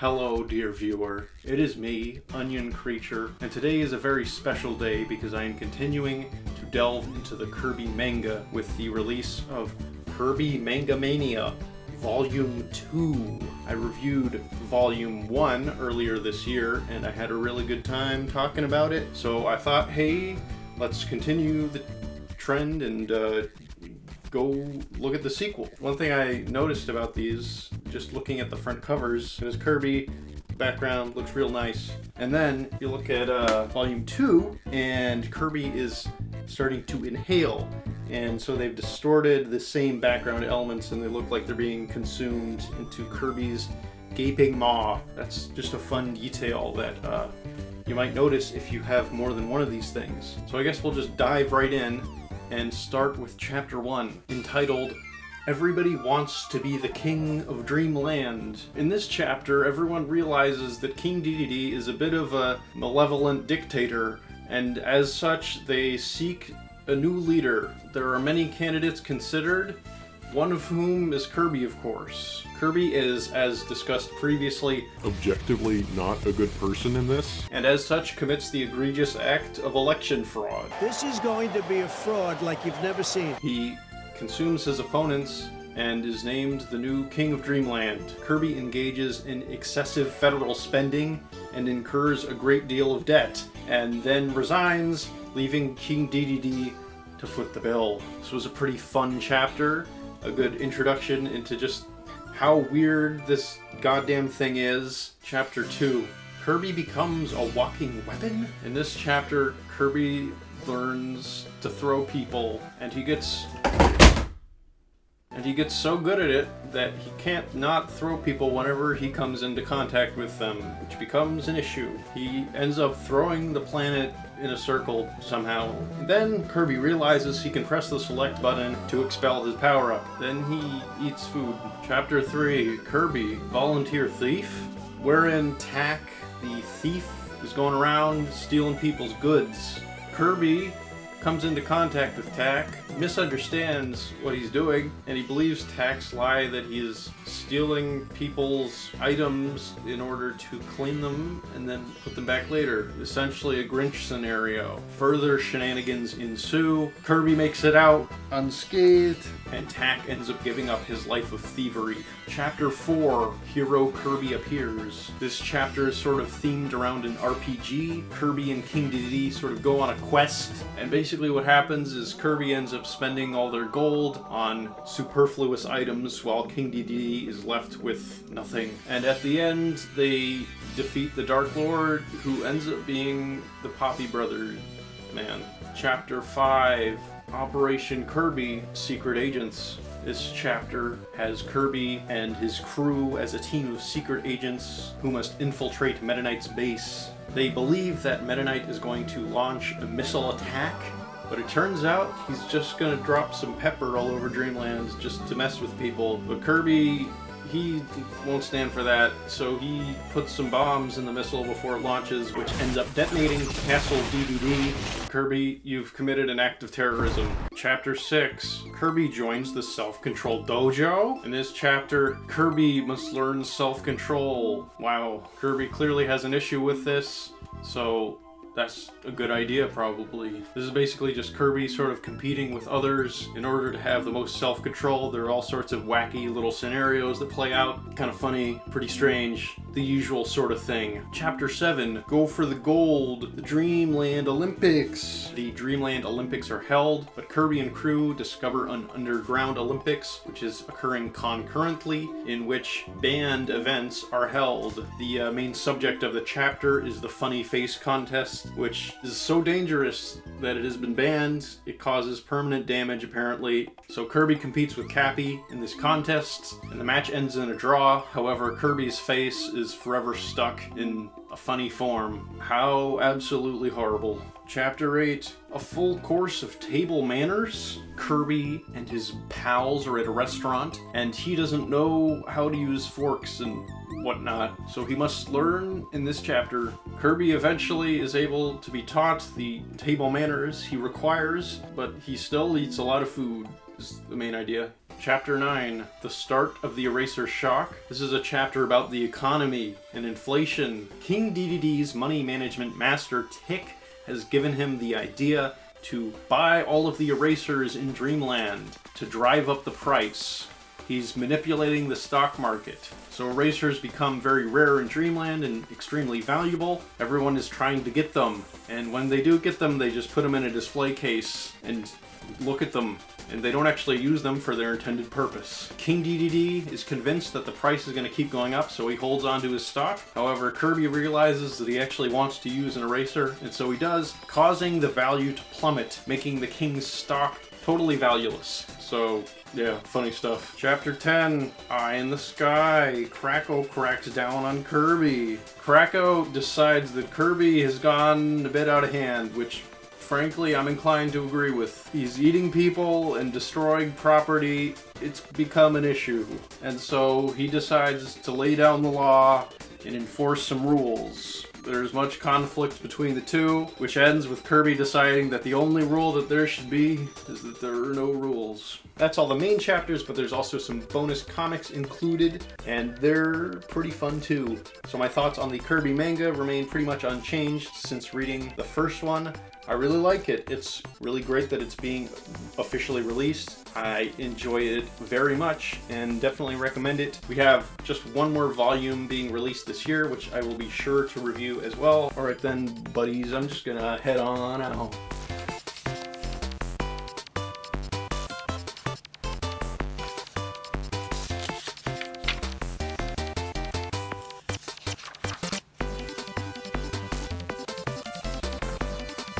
Hello, dear viewer. It is me, Onion Creature, and today is a very special day because I am continuing to delve into the Kirby manga with the release of Kirby Manga Mania, Volume 2. I reviewed Volume 1 earlier this year, and I had a really good time talking about it, so I thought, hey, let's continue the trend and go look at the sequel. One thing I noticed about these, just looking at the front covers, is Kirby background looks real nice. And then you look at Volume 2, and Kirby is starting to inhale. And so they've distorted the same background elements, and they look like they're being consumed into Kirby's gaping maw. That's just a fun detail that you might notice if you have more than one of these things. So I guess we'll just dive right in and start with Chapter 1, entitled Everybody Wants to be the King of Dreamland. In this chapter, everyone realizes that King Dedede is a bit of a malevolent dictator, and as such, they seek a new leader. There are many candidates considered, one of whom is Kirby, of course. Kirby is, as discussed previously, objectively not a good person in this, and as such commits the egregious act of election fraud. This is going to be a fraud like you've never seen. He consumes his opponents and is named the new King of Dreamland. Kirby engages in excessive federal spending and incurs a great deal of debt, and then resigns, leaving King Dedede to foot the bill. This was a pretty fun chapter, a good introduction into just how weird this goddamn thing is. Chapter 2. Kirby becomes a walking weapon? In this chapter, Kirby learns to throw people, and he gets so good at it that he can't not throw people whenever he comes into contact with them, which becomes an issue. He ends up throwing the planet in a circle somehow. Then Kirby realizes he can press the select button to expel his power-up. Then he eats food. Chapter 3, Kirby, Volunteer Thief, wherein Tak, the thief, is going around stealing people's goods. Kirby comes into contact with Tak, misunderstands what he's doing, and he believes Tak's lie that he is stealing people's items in order to clean them and then put them back later. Essentially a Grinch scenario. Further shenanigans ensue. Kirby makes it out unscathed, and Tak ends up giving up his life of thievery. Chapter 4, Hero Kirby appears. This chapter is sort of themed around an RPG. Kirby and King Dedede sort of go on a quest, and basically what happens is Kirby ends up spending all their gold on superfluous items while King Dedede is left with nothing. And at the end, they defeat the Dark Lord, who ends up being the Poppy Brothers man. Chapter 5, Operation Kirby, Secret Agents. This chapter has Kirby and his crew as a team of secret agents who must infiltrate Meta Knight's base. They believe that Meta Knight is going to launch a missile attack, but it turns out he's just gonna drop some pepper all over Dreamland just to mess with people. But Kirby, he won't stand for that, so he puts some bombs in the missile before it launches, which ends up detonating Castle Dedede. Kirby, you've committed an act of terrorism. Chapter 6, Kirby joins the Self-Control Dojo. In this chapter, Kirby must learn self-control. Wow, Kirby clearly has an issue with this, so that's a good idea, probably. This is basically just Kirby sort of competing with others in order to have the most self-control. There are all sorts of wacky little scenarios that play out. Kind of funny, pretty strange, the usual sort of thing. Chapter 7, Go for the Gold, the Dreamland Olympics. The Dreamland Olympics are held, but Kirby and crew discover an underground Olympics, which is occurring concurrently, in which band events are held. The main subject of the chapter is the funny face contest, which is so dangerous that it has been banned. It causes permanent damage, apparently. So Kirby competes with Cappy in this contest, and the match ends in a draw. However, Kirby's face is forever stuck in a funny form. How absolutely horrible. Chapter 8, A Full Course of Table Manners. Kirby and his pals are at a restaurant, and he doesn't know how to use forks and whatnot, so he must learn in this chapter. Kirby eventually is able to be taught the table manners he requires, but he still eats a lot of food, is the main idea. Chapter 9, The Start of the Eraser Shock. This is a chapter about the economy and inflation. King DDD's money management master, Tick, has given him the idea to buy all of the erasers in Dreamland to drive up the price. He's manipulating the stock market. So erasers become very rare in Dreamland and extremely valuable. Everyone is trying to get them. And when they do get them, they just put them in a display case and look at them. And they don't actually use them for their intended purpose. King DDD is convinced that the price is going to keep going up, so he holds on to his stock. However, Kirby realizes that he actually wants to use an eraser, and so he does, causing the value to plummet, making the king's stock totally valueless. So, yeah, funny stuff. Chapter 10, Eye in the Sky. Kracko cracks down on Kirby. Kracko decides that Kirby has gone a bit out of hand, which frankly, I'm inclined to agree with. He's eating people and destroying property. It's become an issue. And so he decides to lay down the law and enforce some rules. There's much conflict between the two, which ends with Kirby deciding that the only rule that there should be is that there are no rules. That's all the main chapters, but there's also some bonus comics included, and they're pretty fun too. So my thoughts on the Kirby manga remain pretty much unchanged since reading the first one. I really like it. It's really great that it's being officially released. I enjoy it very much and definitely recommend it. We have just one more volume being released this year, which I will be sure to review as well. Alright then, buddies, I'm just gonna head on out.